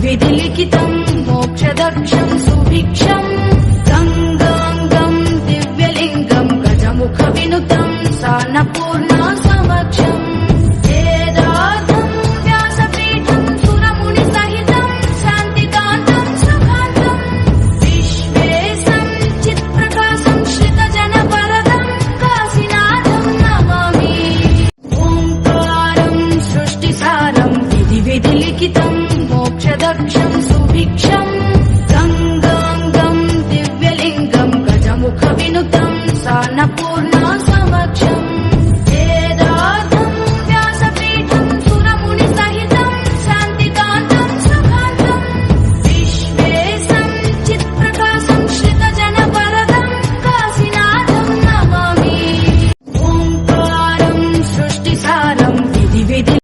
विधिलिखितं मोक्षदक्षं सुभिक्षं गंगांगं दिव्यलिंगं गजमुखविनुतं सान्नपूर्णा समक्षं वेदार्थं व्यासपीठं सुरमुनिसहितं शान्तिदान्तं सुखान्तं विश्वेशं चित्प्रकाशं श्रितजनवरदं काशीनाथं नमामि। ओंकारं सृष्टिसारं विधिलिखितं मोक्षदक्षं